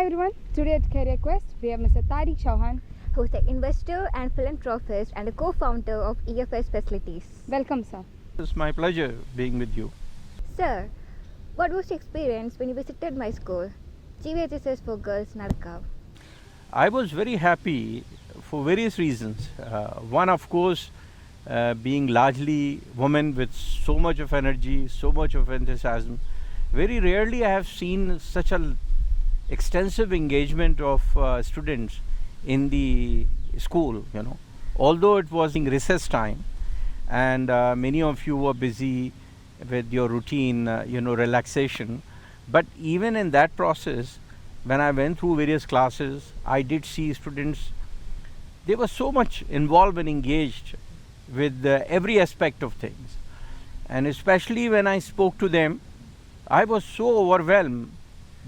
everyone, today at Career Quest we have Mr. Tariq Chauhan, who is an investor and philanthropist and a co-founder of EFS Facilities. Welcome, sir. It's my pleasure being with you. Sir, what was your experience when you visited my school, GVHSS for Girls, Narkav? I was very happy for various reasons. One, of course, being largely women with so much of energy, so much of enthusiasm. Very rarely I have seen such an extensive engagement of students in the school, Although it was in recess time and many of you were busy with your routine, relaxation. But even in that process, when I went through various classes, I did see students, they were so much involved and engaged with every aspect of things. And especially when I spoke to them, I was so overwhelmed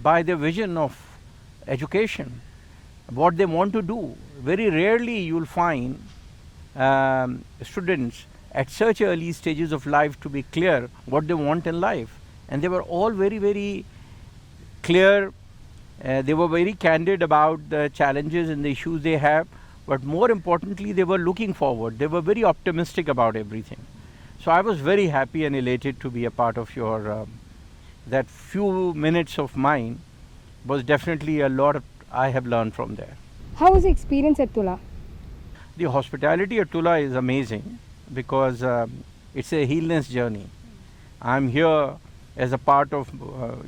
by the vision of education, what they want to do. Very rarely you will find students at such early stages of life to be clear what they want in life. And they were all very, very clear. They were very candid about the challenges and the issues they have. But more importantly, they were looking forward. They were very optimistic about everything. So I was very happy and elated to be a part of your, that few minutes of mine was definitely a lot I have learned from there. How was the experience at Tula? The hospitality at Tula is amazing because it's a healness journey. I'm here as a part of,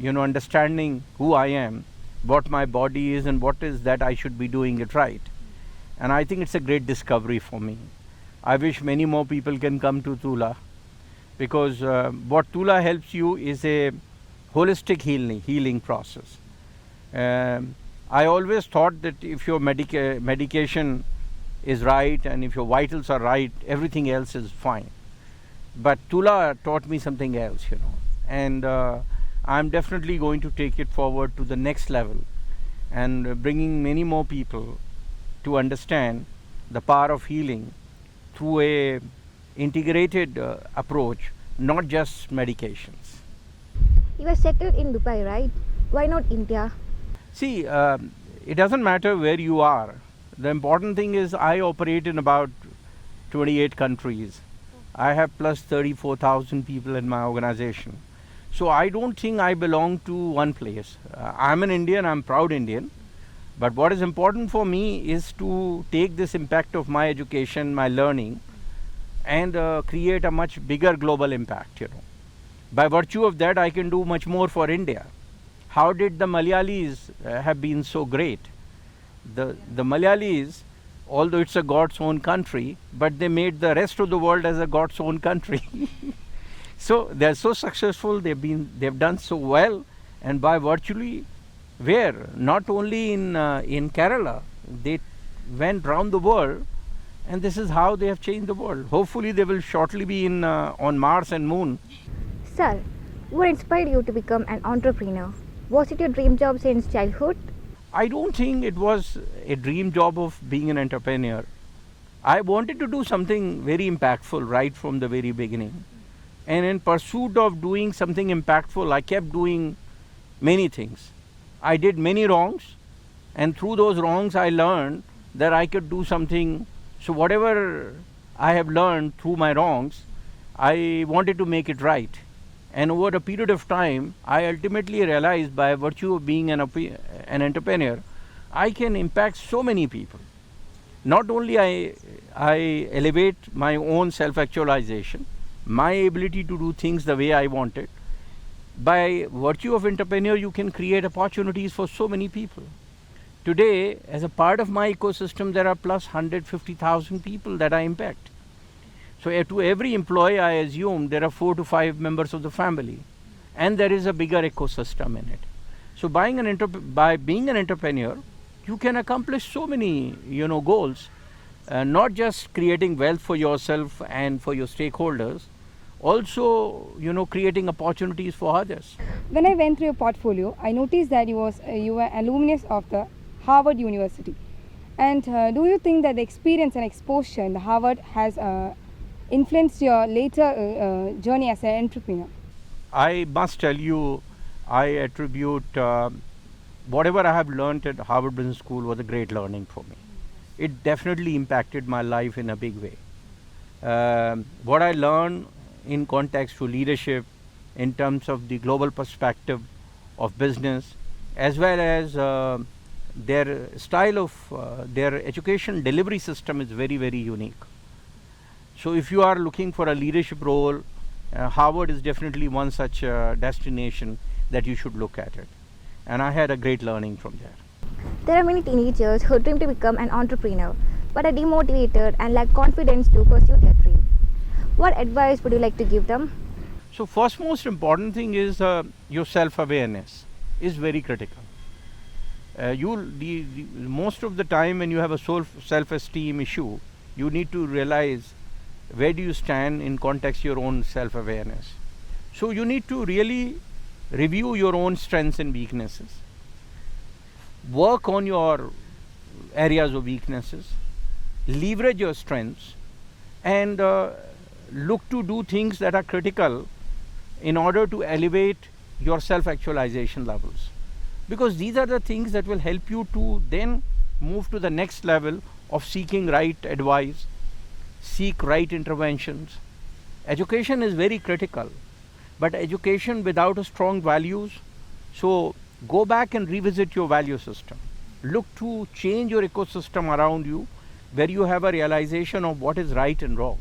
understanding who I am, what my body is and what is that I should be doing it right. And I think it's a great discovery for me. I wish many more people can come to Tula because what Tula helps you is a holistic healing process. I always thought that if your medication is right and if your vitals are right, everything else is fine. But Tula taught me something else, and I'm definitely going to take it forward to the next level and bringing many more people to understand the power of healing through a integrated approach, not just medications. You were settled in Dubai, right? Why not India? See, it doesn't matter where you are. The important thing is I operate in about 28 countries. I have plus 34,000 people in my organization. So I don't think I belong to one place. I'm an Indian, I'm proud Indian. But what is important for me is to take this impact of my education, my learning, and create a much bigger global impact, By virtue of that, I can do much more for India. How did the Malayalis have been so great? The Malayalis, although it's a God's own country, but they made the rest of the world as a God's own country. So they're so successful, they've done so well, and by virtually where not only in Kerala, they went round the world, and this is how they have changed the world. Hopefully they will shortly be on Mars and Moon. Sir, what inspired you to become an entrepreneur? Was it your dream job since childhood? I don't think it was a dream job of being an entrepreneur. I wanted to do something very impactful right from the very beginning. And in pursuit of doing something impactful, I kept doing many things. I did many wrongs, and through those wrongs I learned that I could do something. So whatever I have learned through my wrongs, I wanted to make it right. And over a period of time, I ultimately realized by virtue of being an entrepreneur, I can impact so many people. Not only I elevate my own self-actualization, my ability to do things the way I wanted. By virtue of entrepreneur, you can create opportunities for so many people. Today, as a part of my ecosystem, there are plus 150,000 people that I impact. So to every employee, I assume there are 4 to 5 members of the family, and there is a bigger ecosystem in it. So by being an entrepreneur, you can accomplish so many, goals, not just creating wealth for yourself and for your stakeholders, also, creating opportunities for others. When I went through your portfolio, I noticed that you were alumnus of the Harvard University. And do you think that the experience and exposure in the Harvard has influenced your later journey as an entrepreneur? I must tell you, I attribute whatever I have learned at Harvard Business School was a great learning for me. It definitely impacted my life in a big way. What I learned in context to leadership, in terms of the global perspective of business, as well as their style of their education delivery system is very, very unique. So if you are looking for a leadership role, Harvard is definitely one such destination that you should look at it. And I had a great learning from there. There are many teenagers who dream to become an entrepreneur but are demotivated and lack confidence to pursue their dream. What advice would you like to give them? So first most important thing is your self-awareness is very critical. Most of the time when you have a self-esteem issue, you need to realize where do you stand in context your own self-awareness. So you need to really review your own strengths and weaknesses. Work on your areas of weaknesses, leverage your strengths, and look to do things that are critical in order to elevate your self-actualization levels. Because these are the things that will help you to then move to the next level of seeking right advice, seek right interventions. Education is very critical, but education without a strong values, so go back and revisit your value system. Look to change your ecosystem around you where you have a realization of what is right and wrong.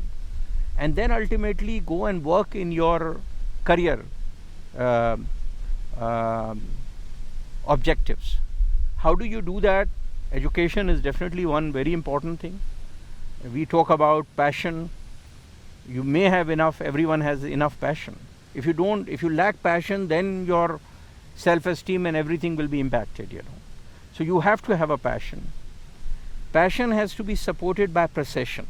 And then ultimately go and work in your career objectives. How do you do that? Education is definitely one very important thing. We talk about passion. You may have enough, everyone has enough passion. If you lack passion, then your self-esteem and everything will be impacted, So you have to have a passion. Passion has to be supported by precision.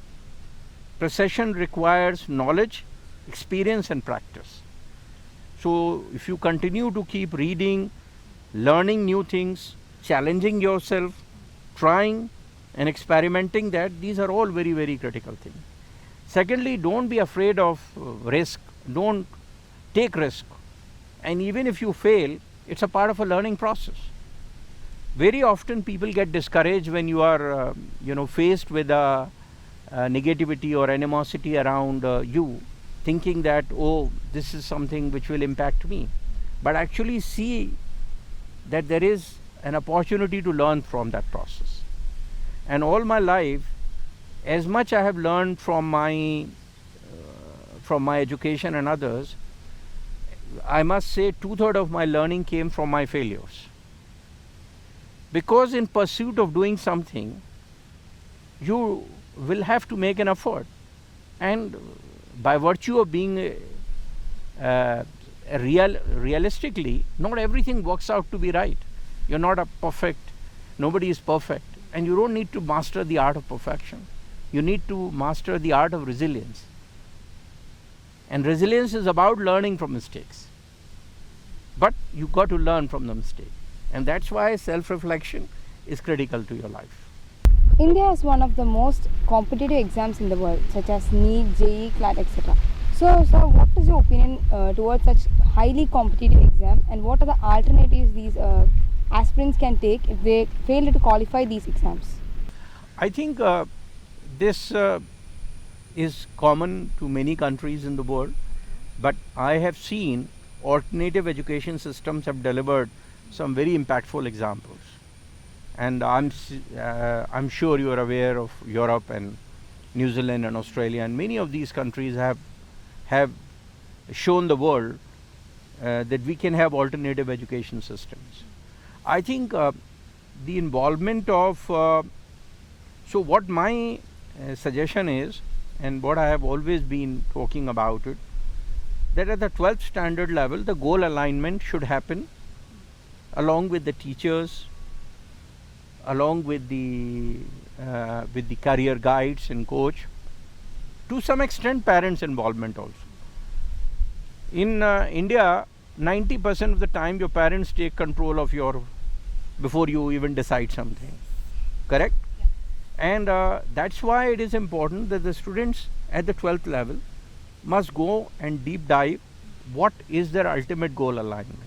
Precision requires knowledge, experience and practice. So if you continue to keep reading, learning new things, challenging yourself, trying and experimenting, these are all very, very critical things. Secondly, don't be afraid of risk. Don't take risk. And even if you fail, it's a part of a learning process. Very often people get discouraged when you are faced with a negativity or animosity around you, thinking that, oh, this is something which will impact me. But actually see that there is an opportunity to learn from that process. And all my life, as much I have learned from my education and others, I must say 2/3 of my learning came from my failures. Because in pursuit of doing something, you will have to make an effort. And by virtue of being realistically, not everything works out to be right. You're not nobody is perfect. And you don't need to master the art of perfection. You need to master the art of resilience. And resilience is about learning from mistakes. But you've got to learn from the mistake. And that's why self-reflection is critical to your life. India is one of the most competitive exams in the world, such as NEET, JEE, CLAT, etc. So, what is your opinion towards such highly competitive exam, and what are the alternatives these aspirants can take if they fail to qualify these exams? I think this is common to many countries in the world, but I have seen alternative education systems have delivered some very impactful examples. And I'm sure you are aware of Europe and New Zealand and Australia, and many of these countries have shown the world that we can have alternative education systems. I think the involvement of so what my suggestion is, and what I have always been talking about it, that at the 12th standard level the goal alignment should happen along with the teachers, along with the career guides and coach, to some extent parents' involvement also. In India, 90% of the time your parents take control of before you even decide something, correct? Yeah. And that's why it is important that the students at the 12th level must go and deep dive what is their ultimate goal alignment.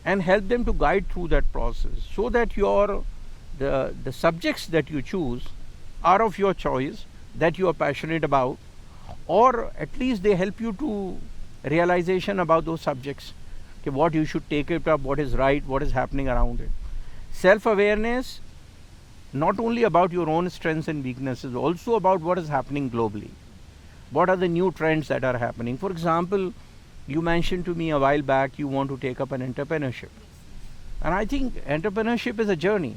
and help them to guide through that process, so that the subjects that you choose are of your choice, that you are passionate about, or at least they help you to realization about those subjects, okay, what you should take it up, what is right, what is happening around it. Self-awareness, not only about your own strengths and weaknesses, also about what is happening globally. What are the new trends that are happening? For example, you mentioned to me a while back you want to take up an entrepreneurship. And I think entrepreneurship is a journey.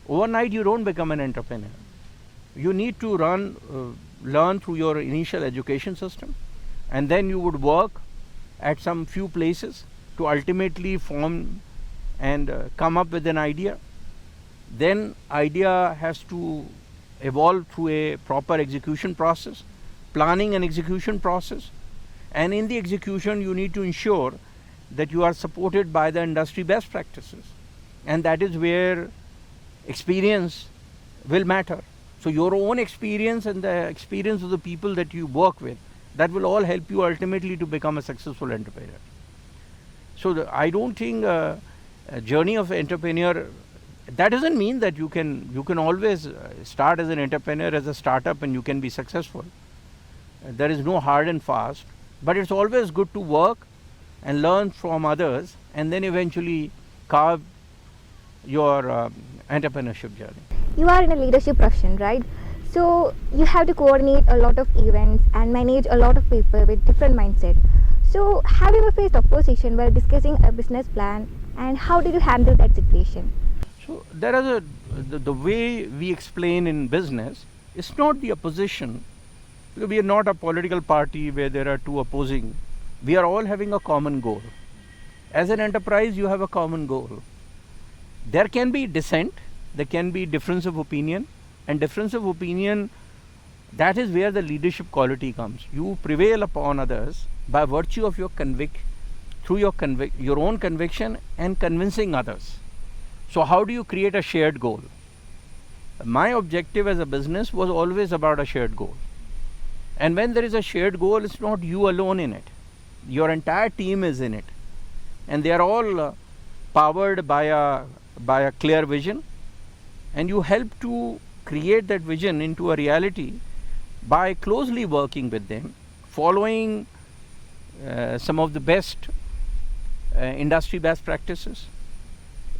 Overnight you don't become an entrepreneur. You need to learn through your initial education system, and then you would work at some few places to ultimately form and come up with an idea. Then idea has to evolve through a proper execution process, planning and execution process. And in the execution you need to ensure that you are supported by the industry best practices, and that is where experience will matter. So your own experience and the experience of the people that you work with, that will all help you ultimately to become a successful entrepreneur. So I don't think a journey of entrepreneur, that doesn't mean that you can always start as an entrepreneur, as a startup, and you can be successful. There is no hard and fast, but it's always good to work and learn from others, and then eventually carve your entrepreneurship journey. You are in a leadership profession, right? So you have to coordinate a lot of events and manage a lot of people with different mindset. So have you ever faced opposition while discussing a business plan, and how did you handle that situation? So there is the way we explain in business, it's not the opposition, because we are not a political party where there are two opposing. We are all having a common goal. As an enterprise, you have a common goal. There can be dissent, there can be difference of opinion, and difference of opinion, that is where the leadership quality comes. You prevail upon others by virtue of your through your own conviction and convincing others. So how do you create a shared goal? My objective as a business was always about a shared goal. And when there is a shared goal, it's not you alone in it. Your entire team is in it. And they are all powered by a clear vision. And you help to create that vision into a reality by closely working with them, following some of the best industry best practices.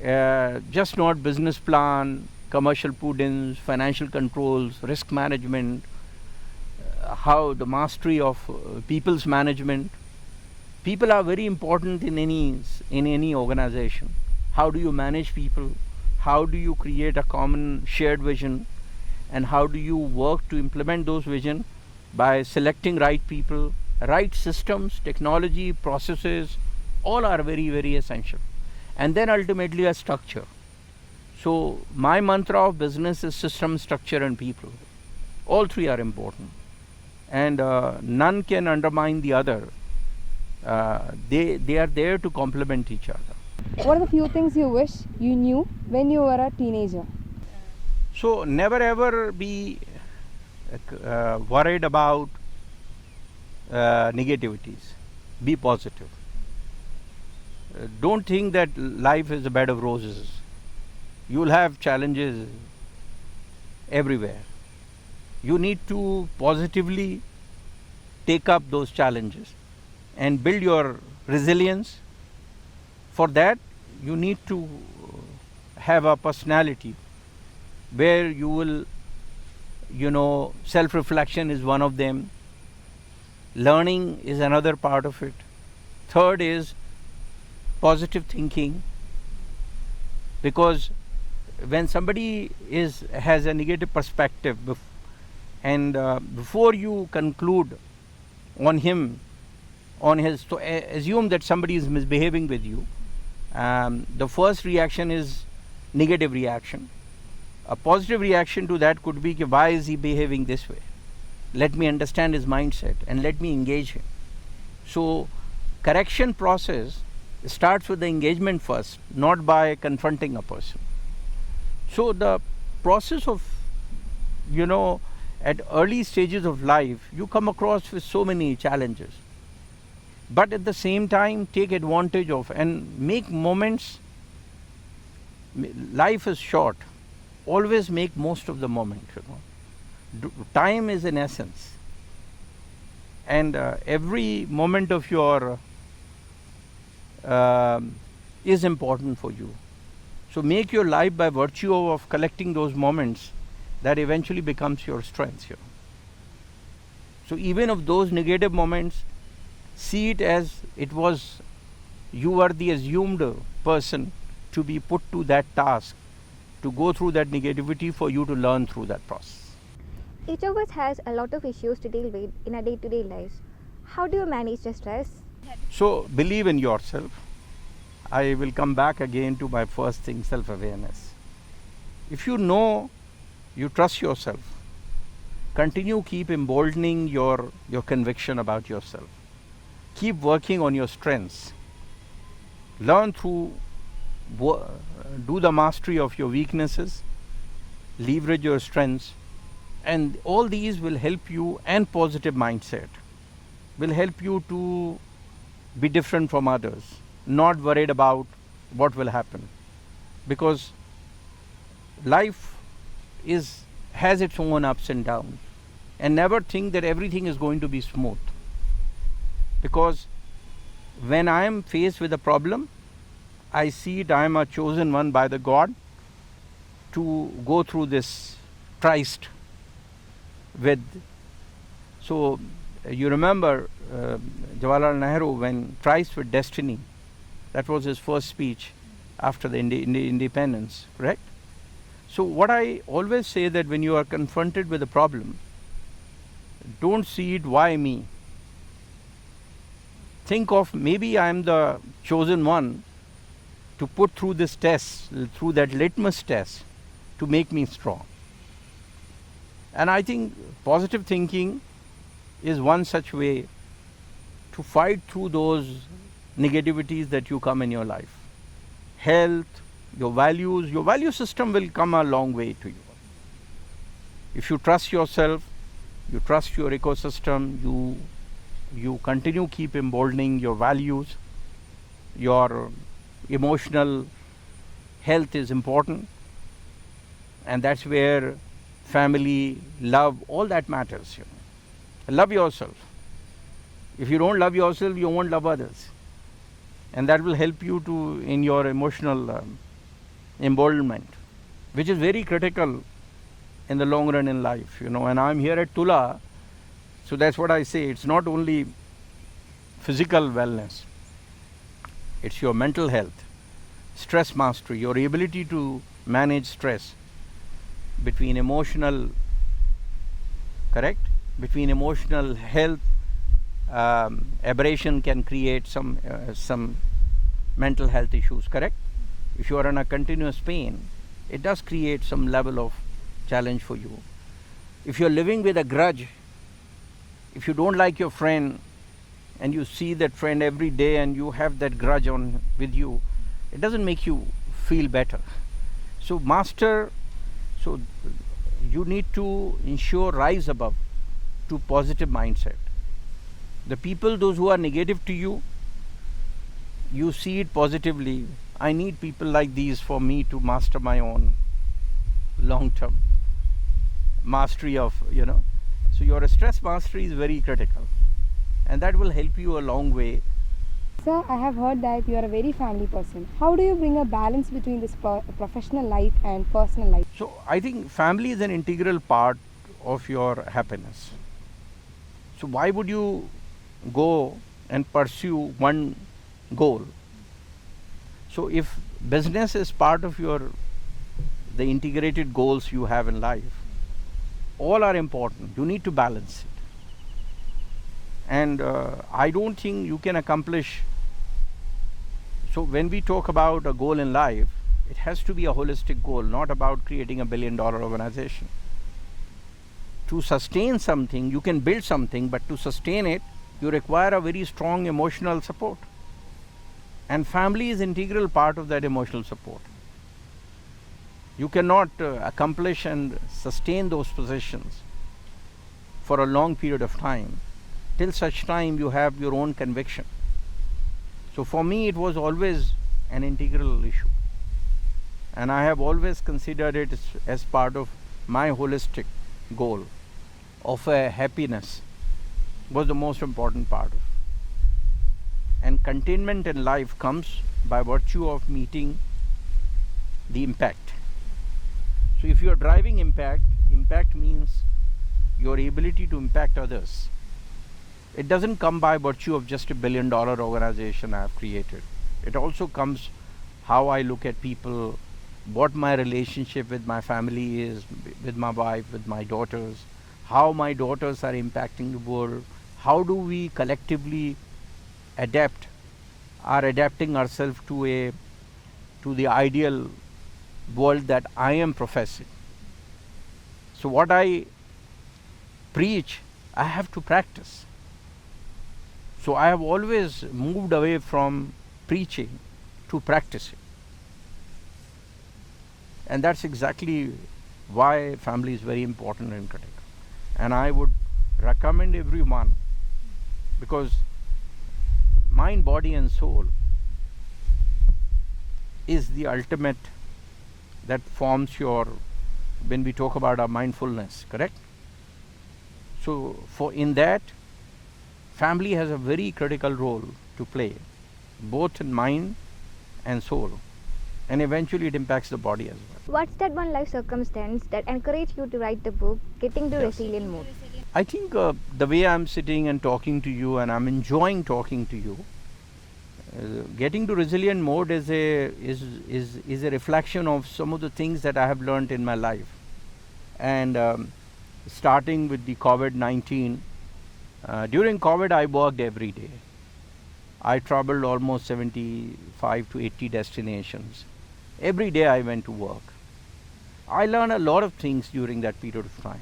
Just not business plan, commercial prudence, financial controls, risk management, how the mastery of people's management. People are very important in any organization. How do you manage people? How do you create a common shared vision? And how do you work to implement those vision? By selecting right people, right systems, technology, processes, all are very, very essential. And then ultimately a structure. So my mantra of business is system, structure and people. All three are important. And none can undermine the other. They are there to complement each other. What are the few things you wish you knew when you were a teenager? So never ever be worried about negativities. Be positive. Don't think that life is a bed of roses. You will have challenges everywhere. You need to positively take up those challenges and build your resilience. For that, you need to have a personality where you will, self-reflection is one of them. Learning is another part of it. Third is positive thinking, because when somebody has a negative perspective and before you conclude on him, so assume that somebody is misbehaving with you, the first reaction is negative reaction. A positive reaction to that could be, why is he behaving this way? Let me understand his mindset and let me engage him. So correction process starts with the engagement first, not by confronting a person. So the process of, at early stages of life, you come across with so many challenges. but at the same time take advantage of and make moments. Life is short. Always make most of the moment. Time is an essence, and every moment of your is important for you. So make your life by virtue of collecting those moments that eventually becomes your strength. So even of those negative moments, see it as it was, you are the assumed person to be put to that task, to go through that negativity for you to learn through that process. Each of us has a lot of issues to deal with in our day-to-day lives. How do you manage the stress? So believe in yourself. I will come back again to my first thing, self-awareness. If you know, you trust yourself, continue, keep emboldening your conviction about yourself. Keep working on your strengths. Learn through, do the mastery of your weaknesses, leverage your strengths, and all these will help you, and positive mindset will help you to be different from others, not worried about what will happen, because life has its own ups and downs, and never think that everything is going to be smooth, because when I am faced with a problem, I see it I am a chosen one by the God to go through this tryst with. So you remember Jawaharlal Nehru, when tryst with destiny, that was his first speech after the independence, correct? So what I always say, that when you are confronted with a problem, don't see it, why me? Think of, maybe I am the chosen one to put through this test, through that litmus test, to make me strong. And I think positive thinking is one such way to fight through those negativities that you come in your life. Health, your value system will come a long way to you. If you trust yourself, you trust your ecosystem, you continue keep emboldening your values, your emotional health is important, and that's where family, love, all that matters. Love yourself. If you don't love yourself, you won't love others, and that will help you to in your emotional emboldenment, which is very critical in the long run in life. And I'm here at Tula, so that's what I say. It's not only physical wellness, it's your mental health, stress mastery, your ability to manage stress, between emotional health. Aberration can create some mental health issues, correct? If you are in a continuous pain, it does create some level of challenge for you. If you're living with a grudge, if you don't like your friend and you see that friend every day and you have that grudge on with you, it doesn't make you feel better. So you need to rise above to positive mindset. The people, those who are negative to you, you see it positively. I need people like these for me to master my own long-term mastery of, So your stress mastery is very critical, and that will help you a long way. Sir, I have heard that you are a very family person. How do you bring a balance between this professional life and personal life? So I think family is an integral part of your happiness. So why would you go and pursue one goal? So if business is part of the integrated goals you have in life, all are important. You need to balance it. And I don't think you can accomplish. So when we talk about a goal in life, it has to be a holistic goal, not about creating $1 billion organization. To sustain something, you can build something, but to sustain it, you require a very strong emotional support. And family is an integral part of that emotional support. You cannot accomplish and sustain those positions for a long period of time till such time you have your own conviction. So for me, it was always an integral issue. And I have always considered it as part of my holistic goal of happiness was the most important part of it. And containment in life comes by virtue of meeting the impact. So if you are driving impact, impact means your ability to impact others. It doesn't come by virtue of just $1 billion organization I have created. It also comes how I look at people, what my relationship with my family is, with my wife, with my daughters, how my daughters are impacting the world, how do we collectively adapting ourselves to the ideal world that I am professing. So what I preach, I have to practice. So I have always moved away from preaching to practicing. And that's exactly why family is very important and critical. And I would recommend everyone, because mind, body and soul is the ultimate that forms your, when we talk about our mindfulness, correct? So in that, family has a very critical role to play, both in mind and soul. And eventually it impacts the body as well. What's that one life circumstance that encouraged you to write the book, Getting to Resilient Mode? I think the way I'm sitting and talking to you, and I'm enjoying talking to you, getting to resilient mode is a reflection of some of the things that I have learned in my life. And starting with the COVID-19, during COVID I worked every day. I traveled almost 75 to 80 destinations. Every day I went to work. I learned a lot of things during that period of time.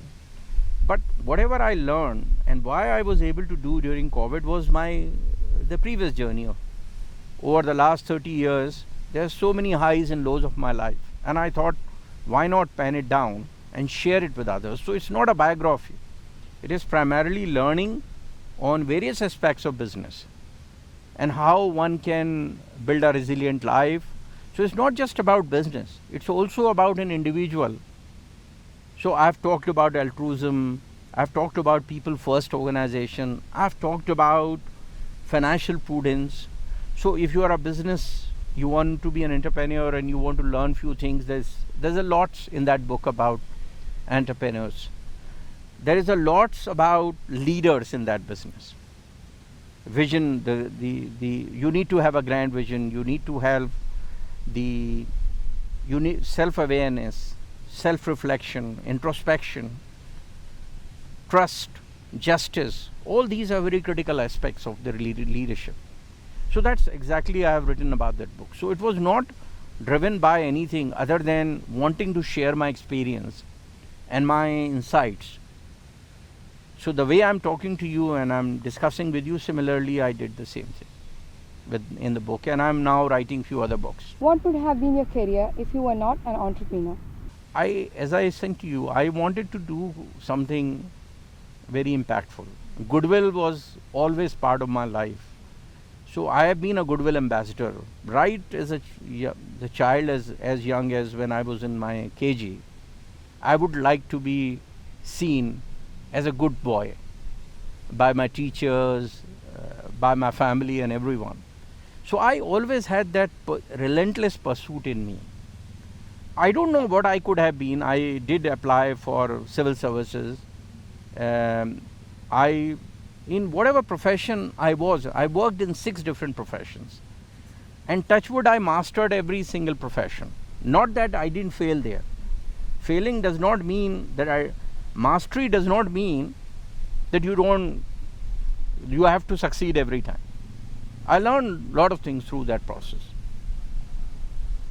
But whatever I learned and why I was able to do during COVID was the previous journey. Over the last 30 years, there are so many highs and lows of my life. And I thought, why not pen it down and share it with others? So it's not a biography. It is primarily learning on various aspects of business and how one can build a resilient life. So it's not just about business, it's also about an individual. So I've talked about altruism, I've talked about people first organization, I've talked about financial prudence. So if you are a business, you want to be an entrepreneur and you want to learn few things, there's a lot in that book about entrepreneurs. There is a lot about leaders in that business. Vision, you need to have a grand vision, you need to have self-awareness, self-reflection, introspection, trust, justice. All these are very critical aspects of the leadership. So that's exactly I have written about that book. So it was not driven by anything other than wanting to share my experience and my insights. So the way I'm talking to you and I'm discussing with you, similarly I did the same thing in the book, and I'm now writing few other books. What would have been your career if you were not an entrepreneur? As I said to you, I wanted to do something very impactful. Goodwill was always part of my life. So I have been a goodwill ambassador, right as the child as young as when I was in my KG. I would like to be seen as a good boy by my teachers, by my family and everyone. So I always had that relentless pursuit in me. I don't know what I could have been. I did apply for civil services. In whatever profession I worked in 6 different professions. And touch wood, I mastered every single profession. Not that I didn't fail there. Failing does not mean that mastery does not mean that you have to succeed every time. I learned a lot of things through that process.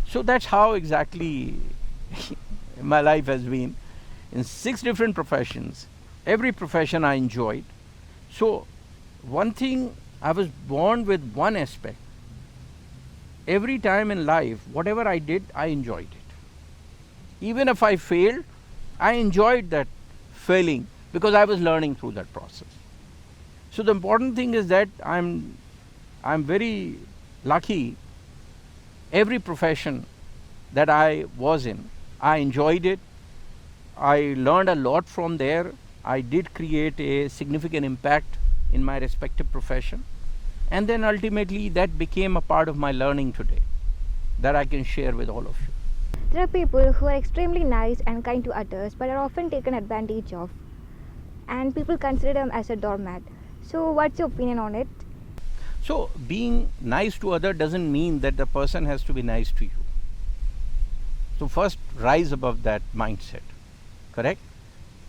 So that's how exactly my life has been. In 6 different professions, every profession I enjoyed. So one thing, I was born with one aspect. Every time in life, whatever I did, I enjoyed it. Even if I failed, I enjoyed that failing because I was learning through that process. So the important thing is that I'm very lucky. Every profession that I was in, I enjoyed it. I learned a lot from there. I did create a significant impact in my respective profession. And then ultimately that became a part of my learning today that I can share with all of you. There are people who are extremely nice and kind to others but are often taken advantage of, and people consider them as a doormat. So what's your opinion on it? So being nice to other doesn't mean that the person has to be nice to you. So first rise above that mindset, correct?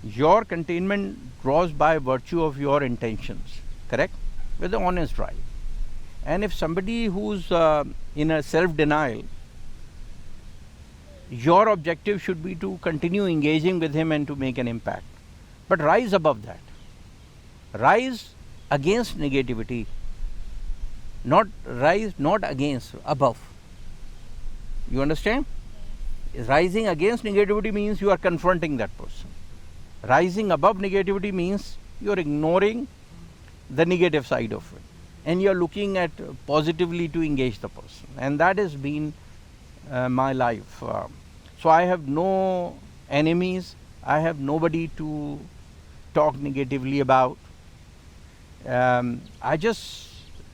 Your containment draws by virtue of your intentions, correct? With an honest drive. And if somebody who's in a self-denial, your objective should be to continue engaging with him and to make an impact. But rise above that. Rise against negativity. Not against, above. You understand? Rising against negativity means you are confronting that person. Rising above negativity means you are ignoring the negative side of it. And you are looking at positively to engage the person. And that has been my life. So I have no enemies. I have nobody to talk negatively about.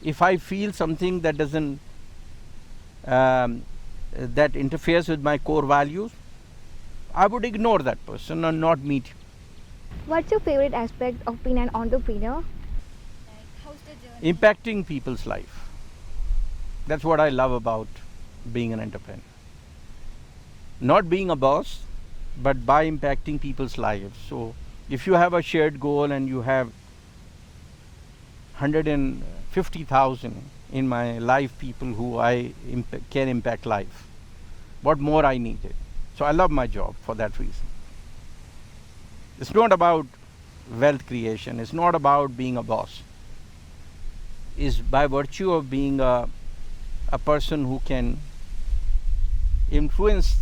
If I feel something that doesn't, that interferes with my core values, I would ignore that person and not meet him. What's your favorite aspect of being an entrepreneur? Impacting people's life. That's what I love about being an entrepreneur. Not being a boss, but by impacting people's lives. So if you have a shared goal and you have 150,000 in my life people who I can impact life, what more I needed. So I love my job for that reason. It's not about wealth creation. It's not about being a boss. It's by virtue of being a person who can influence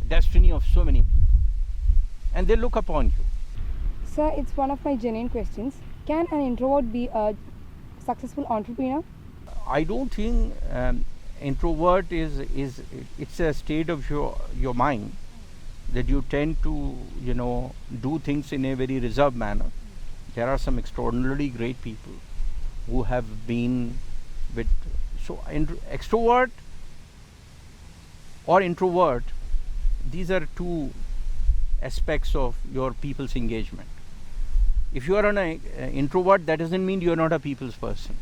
destiny of so many people. And they look upon you. Sir, it's one of my genuine questions. Can an introvert be a successful entrepreneur? I don't think introvert it's a state of your mind that you tend to do things in a very reserved manner. There are some extraordinarily great people who have been with extrovert or introvert. These are two aspects of your people's engagement. If you are an introvert, that doesn't mean you are not a people's person.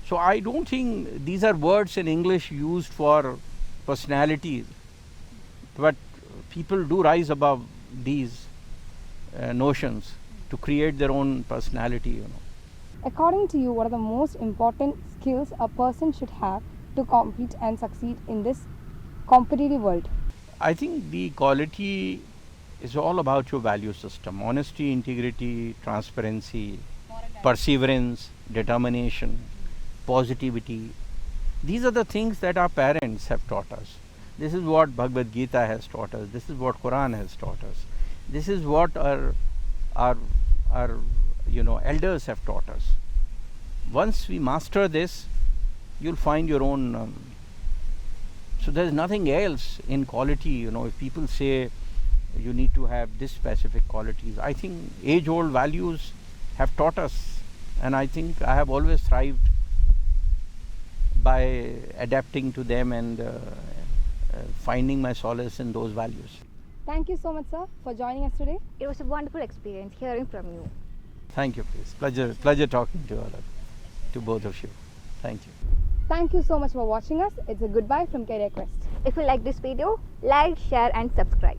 So I don't think these are words in English used for personalities, but people do rise above these notions to create their own personality. According to you, what are the most important skills a person should have to compete and succeed in this competitive world? I think the quality is all about your value system: honesty, integrity, transparency, perseverance, determination, positivity. These are the things that our parents have taught us. This is what Bhagavad Gita has taught us. This is what Quran has taught us. This is what our elders have taught us. Once we master this, you'll find your own. So there's nothing else in quality. If people say you need to have this specific qualities, I think age-old values have taught us, and I think I have always thrived by adapting to them and finding my solace in those values. Thank you so much, sir, for joining us today. It was a wonderful experience hearing from you. Thank you, please. Pleasure talking to both of you. Thank you. Thank you so much for watching us. It's a goodbye from Career Quest. If you like this video, like, share and subscribe.